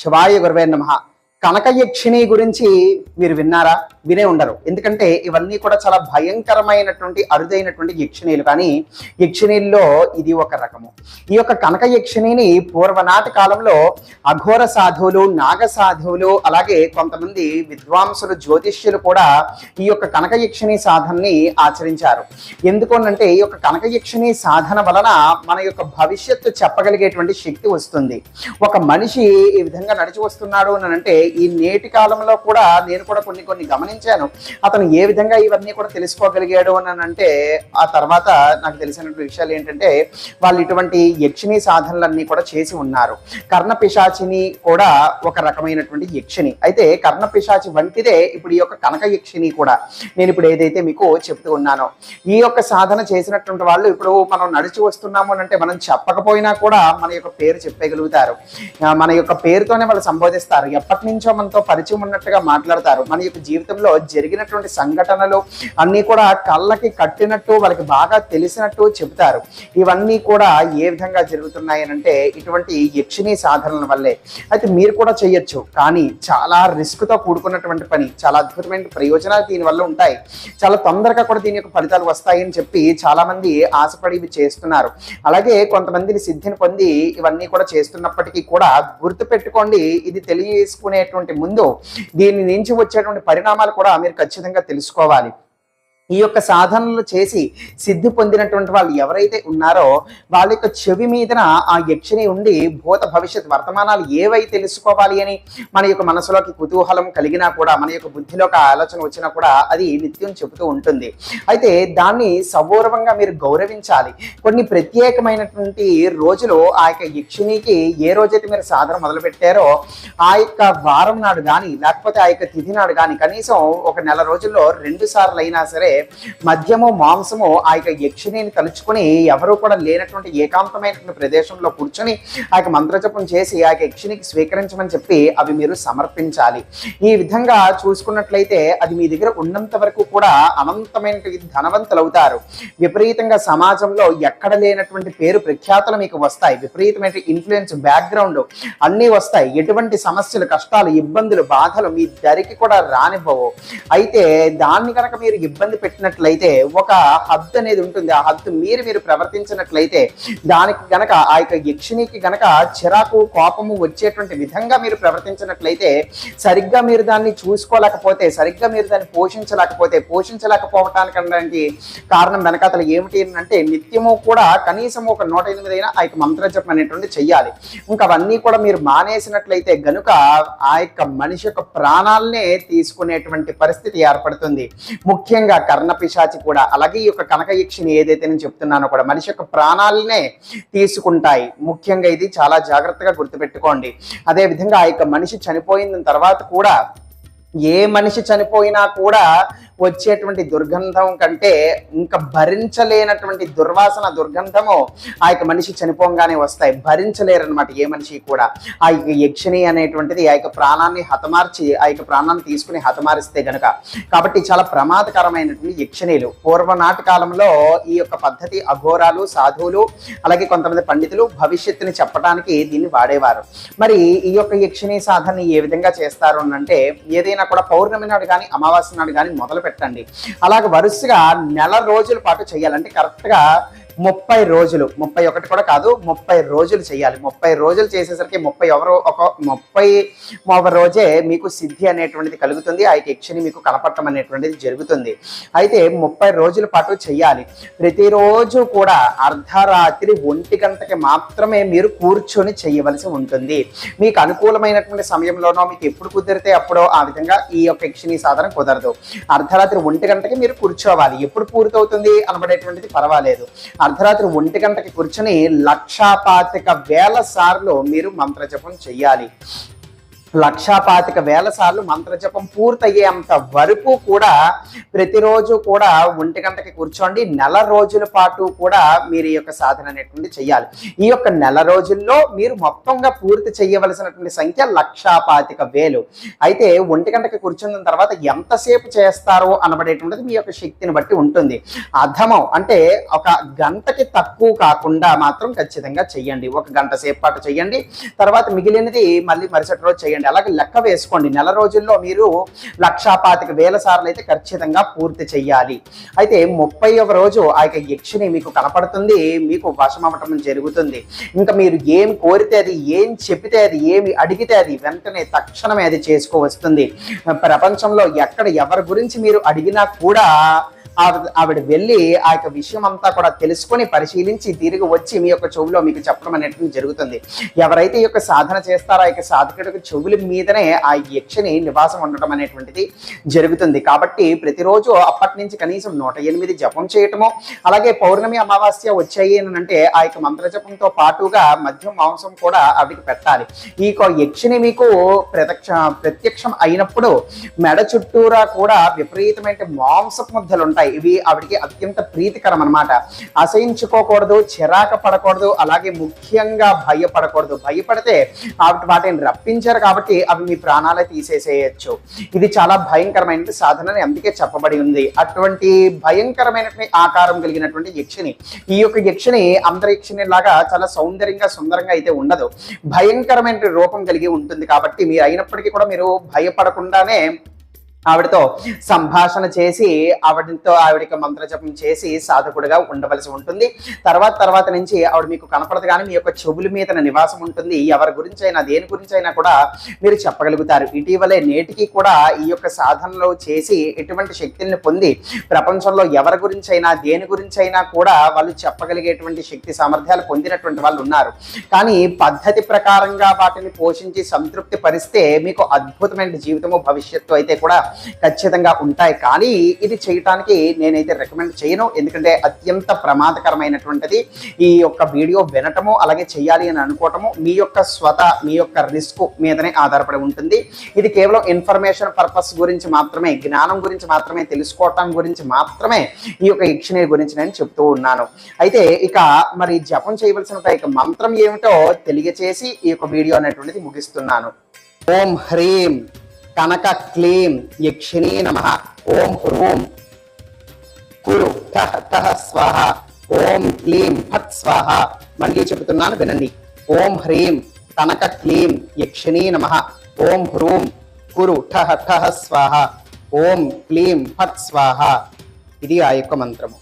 శివాయ గురవే నమః. కనక యక్షిణి గురించి మీరు విన్నారా? వినే ఉండరు. ఎందుకంటే ఇవన్నీ కూడా చాలా భయంకరమైనటువంటి అరుదైనటువంటి యక్షిణీలు. కానీ యక్షిణీల్లో ఇది ఒక రకము. ఈ యొక్క కనక యక్షిణిని పూర్వనాటి కాలంలో అఘోర సాధువులు, నాగ సాధువులు, అలాగే కొంతమంది విద్వాంసులు, జ్యోతిష్యులు కూడా ఈ యొక్క కనక యక్షిణి సాధనని ఆచరించారు. ఎందుకనంటే ఈ యొక్క కనక యక్షిణి సాధన వలన మన యొక్క భవిష్యత్తు చెప్పగలిగేటువంటి శక్తి వస్తుంది. ఒక మనిషి ఈ విధంగా నడిచి వస్తున్నాడు అని అంటే ఈ నేటి కాలంలో కూడా నేను కూడా కొన్ని గమనించాను. అతను ఏ విధంగా ఇవన్నీ కూడా తెలుసుకోగలిగాడు అని అంటే ఆ తర్వాత నాకు తెలిసినటువంటి విషయాలు ఏంటంటే వాళ్ళు ఇటువంటి యక్షిణి సాధనలన్నీ కూడా చేసి ఉన్నారు. కర్ణ పిశాచిని కూడా ఒక రకమైనటువంటి యక్షిణి. అయితే కర్ణ పిశాచి వంటిదే ఇప్పుడు ఈ యొక్క కనక యక్షిణి కూడా. నేను ఇప్పుడు ఏదైతే మీకు చెప్తూ ఉన్నానో ఈ యొక్క సాధన చేసినటువంటి వాళ్ళు ఇప్పుడు మనం నడిచి వస్తున్నాము అని అంటే మనం చెప్పకపోయినా కూడా మన యొక్క పేరు చెప్పగలుగుతారు. మన యొక్క పేరుతోనే వాళ్ళు సంబోధిస్తారు. ఎప్పటి నుంచో మనతో పరిచయం ఉన్నట్టుగా మాట్లాడతారు. మన యొక్క జీవితంలో జరిగినటువంటి సంఘటనలు అన్నీ కూడా కళ్ళకి కట్టినట్టు వాళ్ళకి బాగా తెలిసినట్టు చెబుతారు. ఇవన్నీ కూడా ఏ విధంగా జరుగుతున్నాయి అంటే ఇటువంటి యక్షిణి సాధనల వల్లే. అయితే మీరు కూడా చేయొచ్చు, కానీ చాలా రిస్క్ తో కూడుకున్నటువంటి పని. చాలా అద్భుతమైన ప్రయోజనాలు దీనివల్ల ఉంటాయి. చాలా తొందరగా కూడా దీని యొక్క ఫలితాలు వస్తాయని చెప్పి చాలా మంది ఆశపడి ఇవి చేస్తున్నారు. అలాగే కొంతమందిని సిద్ధిని పొంది ఇవన్నీ కూడా చేస్తున్నప్పటికీ కూడా గుర్తు పెట్టుకోండి, ఇది తెలియజేసుకునేటువంటి ముందు దీని నుంచి వచ్చేటువంటి పరిణామాలు కూడా మీరు ఖచ్చితంగా తెలుసుకోవాలి. ఈ యొక్క సాధనలు చేసి సిద్ధి పొందినటువంటి వాళ్ళు ఎవరైతే ఉన్నారో వాళ్ళ యొక్క చెవి మీదన ఆ యక్షిణి ఉండి భూత భవిష్యత్ వర్తమానాలు ఏవైతే తెలుసుకోవాలి అని మన యొక్క మనసులోకి కుతూహలం కలిగినా కూడా, మన యొక్క బుద్ధిలోకి ఆలోచన వచ్చినా కూడా అది నిత్యం చెబుతూ ఉంటుంది. అయితే దాన్ని సగౌరవంగా మీరు గౌరవించాలి. కొన్ని ప్రత్యేకమైనటువంటి రోజులు ఆ యొక్క యక్షిణికి ఏ రోజైతే మీరు సాధన మొదలుపెట్టారో ఆ యొక్క వారం నాడు కానీ లేకపోతే ఆ యొక్క తిథి నాడు కానీ కనీసం ఒక నెల రోజుల్లో 2 సార్లు అయినా సరే మద్యము మాంసము ఆ యొక్క యక్షిణిని తలుచుకుని ఎవరు కూడా లేనటువంటి ఏకాంతమైనటువంటి ప్రదేశంలో కూర్చొని ఆ యొక్క మంత్రజపం చేసి ఆ యొక్క యక్షిణికి స్వీకరించమని చెప్పి అవి మీరు సమర్పించాలి. ఈ విధంగా చూసుకున్నట్లయితే అది మీ దగ్గర ఉన్నంత వరకు కూడా అనంతమైన ధనవంతులు అవుతారు. విపరీతంగా సమాజంలో ఎక్కడ లేనటువంటి పేరు ప్రఖ్యాతులు మీకు వస్తాయి. విపరీతమైన ఇన్ఫ్లుయెన్స్, బ్యాక్గ్రౌండ్ అన్నీ వస్తాయి. ఎటువంటి సమస్యలు, కష్టాలు, ఇబ్బందులు, బాధలు మీ దరికి కూడా రానివ్వవు. అయితే దాన్ని కనుక మీరు ఇబ్బంది పెట్టినట్లయితే ఒక హద్దు అనేది ఉంటుంది. ఆ హద్దు మీరు ప్రవర్తించినట్లయితే దానికి గనక ఆ యొక్క యక్షిణికి గనక చిరాకు, కోపము వచ్చేటువంటి విధంగా మీరు ప్రవర్తించినట్లయితే, సరిగ్గా మీరు దాన్ని చూసుకోలేకపోతే, సరిగ్గా మీరు దాన్ని పోషించలేకపోవటానికి కారణం వెనకాతలు ఏమిటి అంటే నిత్యము కూడా కనీసం ఒక 108 అయినా ఆ యొక్క మంత్రజపం అనేటువంటి చెయ్యాలి. ఇంకా అవన్నీ కూడా మీరు మానేసినట్లయితే గనుక ఆ యొక్క మనిషి యొక్క ప్రాణాలనే తీసుకునేటువంటి పరిస్థితి ఏర్పడుతుంది. ముఖ్యంగా కర్ణ పిశాచి కూడా అలాగే ఈ యొక్క కనక యక్షిణి ఏదైతే నేను చెప్తున్నానో కూడా మనిషి యొక్క ప్రాణాలనే తీసుకుంటాయి. ముఖ్యంగా ఇది చాలా జాగ్రత్తగా గుర్తుపెట్టుకోండి. అదే విధంగా ఆ యొక్క మనిషి చనిపోయిన తర్వాత కూడా, ఏ మనిషి చనిపోయినా కూడా వచ్చేటువంటి దుర్గంధం కంటే ఇంకా భరించలేనటువంటి దుర్వాసన, దుర్గంధము ఆ యొక్క మనిషి చనిపోగానే వస్తాయి. భరించలేరనమాట ఏ మనిషి కూడా. ఆ యొక్క యక్షిణి అనేటువంటిది ఆ యొక్క ప్రాణాన్ని హతమార్చి ఆ యొక్క ప్రాణాన్ని తీసుకుని హతమారిస్తే గనుక. కాబట్టి చాలా ప్రమాదకరమైనటువంటి యక్షిణీలు. పూర్వనాటి కాలంలో ఈ యొక్క పద్ధతి అఘోరాలు, సాధువులు, అలాగే కొంతమంది పండితులు భవిష్యత్తుని చెప్పడానికి దీన్ని వాడేవారు. మరి ఈ యొక్క యక్షిణి సాధన ఏ విధంగా చేస్తారు అంటే ఏదైనా కూడా పౌర్ణమి నాడు కానీ అమావాస్య నాడు కానీ మొదలు పెట్టండి. అలాగే వరుసగా నెల రోజుల పాటు చేయాలంటే కరెక్ట్గా 30 రోజులు, 31 కూడా కాదు, 30 రోజులు చేయాలి. 30 రోజులు చేసేసరికి 30వ రోజే మీకు సిద్ధి అనేటువంటిది కలుగుతుంది. ఆ యక్షిణి మీకు కనపడటం అనేటువంటిది జరుగుతుంది. అయితే 30 రోజుల పాటు చేయాలి. ప్రతిరోజు కూడా అర్ధరాత్రి 1 గంటకి మాత్రమే మీరు కూర్చొని చేయవలసి ఉంటుంది. మీకు అనుకూలమైనటువంటి సమయంలోనో మీకు ఎప్పుడు కుదిరితే అప్పుడో ఆ విధంగా ఈ యొక్క యక్షిణి సాధన కుదరదు. అర్ధరాత్రి 1 గంటకి మీరు కూర్చోవాలి. ఎప్పుడు పూర్తవుతుంది అనబడేటువంటిది పర్వాలేదు. అర్ధరాత్రి 1 గంటకి కూర్చొని 1,25,000 సార్లు మీరు మంత్రజపం చెయ్యాలి. 1,25,000 సార్లు మంత్రజపం పూర్తయ్యేంత వరకు కూడా ప్రతిరోజు కూడా 1 గంటకి కూర్చోండి. నెల రోజుల పాటు కూడా మీరు ఈ యొక్క సాధన అనేటువంటి చేయాలి. ఈ యొక్క నెల రోజుల్లో మీరు మొత్తంగా పూర్తి చేయవలసినటువంటి సంఖ్య 1,25,000. అయితే 1 గంటకి కూర్చున్న తర్వాత ఎంతసేపు చేస్తారో అనబడేటువంటిది మీ యొక్క శక్తిని బట్టి ఉంటుంది. అధమం అంటే ఒక గంటకి తక్కువ కాకుండా మాత్రం ఖచ్చితంగా చెయ్యండి. 1 గంట సేపు పాటు చెయ్యండి, తర్వాత మిగిలినది మళ్ళీ మరుసటి రోజు చేయండి. అలాగే లెక్క వేసుకోండి. నెల రోజుల్లో మీరు 1,25,000 సార్లు అయితే ఖచ్చితంగా పూర్తి చెయ్యాలి. అయితే 31వ రోజు ఆ యొక్క యక్షిని మీకు కనపడుతుంది, మీకు వశమవటం జరుగుతుంది. ఇంకా మీరు ఏం కోరితే అది, ఏం చెప్పితే అది, ఏమి అడిగితే అది వెంటనే తక్షణమే అది చేసుకోవస్తుంది. ప్రపంచంలో ఎక్కడ ఎవరి గురించి మీరు అడిగినా కూడా ఆవిడ వెళ్ళి ఆ యొక్క విషయం అంతా కూడా తెలుసుకొని పరిశీలించి తిరిగి వచ్చి మీ యొక్క చెవులో మీకు చెప్పడం అనేటువంటి జరుగుతుంది. ఎవరైతే ఈ యొక్క సాధన చేస్తారో ఆ యొక్క సాధకుడికి చెవుల మీదనే ఆ యక్షిని నివాసం ఉండటం అనేటువంటిది జరుగుతుంది. కాబట్టి ప్రతిరోజు అప్పటి నుంచి కనీసం 108 జపం చేయటము, అలాగే పౌర్ణమి అమావాస్య వచ్చాయి అని అంటే ఆ యొక్క మంత్రజపంతో పాటుగా మద్యం మాంసం కూడా ఆవిడికి పెట్టాలి. ఈ యక్షిని మీకు ప్రత్యక్షం అయినప్పుడు మెడ చుట్టూరా కూడా విపరీతమైన మాంసపు ముద్దలు ఉంటాయి. ఇవి ఆవిడికి అత్యంత ప్రీతికరం అన్నమాట. అసహించుకోకూడదు, చిరాక పడకూడదు, అలాగే ముఖ్యంగా భయపడకూడదు. భయపడితే వాటిని రప్పించారు కాబట్టి అవి మీ ప్రాణాలే తీసేసేయచ్చు. ఇది చాలా భయంకరమైన సాధన అందుకే చెప్పబడి ఉంది. అటువంటి భయంకరమైనటువంటి ఆకారం కలిగినటువంటి యక్షిని, ఈ యొక్క యక్షిని అందరి యక్షిని లాగా చాలా సౌందర్యంగా సుందరంగా అయితే ఉండదు, భయంకరమైన రూపం కలిగి ఉంటుంది. కాబట్టి మీరు అయినప్పటికీ కూడా మీరు భయపడకుండానే ఆవిడతో సంభాషణ చేసి ఆవిడికి మంత్రజపం చేసి సాధకుడిగా ఉండవలసి ఉంటుంది. తర్వాత నుంచి ఆవిడ మీకు కనపడదు, కానీ మీ యొక్క చెవుల మీద నివాసం ఉంటుంది. ఎవరి గురించి అయినా దేని గురించి అయినా కూడా మీరు చెప్పగలుగుతారు. ఇటీవలే నేటికి కూడా ఈ యొక్క సాధనలో చేసి ఎటువంటి శక్తుల్ని పొంది ప్రపంచంలో ఎవరి గురించి అయినా దేని గురించి అయినా కూడా వాళ్ళు చెప్పగలిగేటువంటి శక్తి సామర్థ్యాలు పొందినటువంటి వాళ్ళు ఉన్నారు. కానీ పద్ధతి ప్రకారంగా వాటిని పోషించి సంతృప్తి పరిస్తే మీకు అద్భుతమైన జీవితము భవిష్యత్తు అయితే కూడా ఖచ్చితంగా ఉంటాయి. కానీ ఇది చేయటానికి నేనైతే రికమెండ్ చేయను, ఎందుకంటే అత్యంత ప్రమాదకరమైనటువంటిది. ఈ యొక్క వీడియో వినటము అలాగే చేయాలి అని అనుకోవటము మీ యొక్క రిస్క్ మీదనే ఆధారపడి ఉంటుంది. ఇది కేవలం ఇన్ఫర్మేషన్ పర్పస్ గురించి మాత్రమే, జ్ఞానం గురించి మాత్రమే, తెలుసుకోవటం గురించి మాత్రమే ఈ యొక్క యక్షిని గురించి నేను చెప్తూ ఉన్నాను. అయితే ఇక మరి జపం చేయవలసిన ఇక మంత్రం ఏమిటో తెలియచేసి ఈ యొక్క వీడియో అనేటువంటిది ముగిస్తున్నాను. ఓం హ్రీం కనక క్లీం యక్షిణీ నమః. ఓం హ్రూం కురు ఠః ఠః స్వాహ. ఓం క్లీం ఫట్ స్వాహ. మళ్ళీ చెబుతున్నాను వినండి. ఓం హ్రీం కనక క్లీం యక్షిణీ నమః. ఓం హ్రూం కురు ఠః ఠః స్వాహ. ఓం క్లీం ఫట్ స్వాహ. ఇది ఆ యొక్క మంత్రము.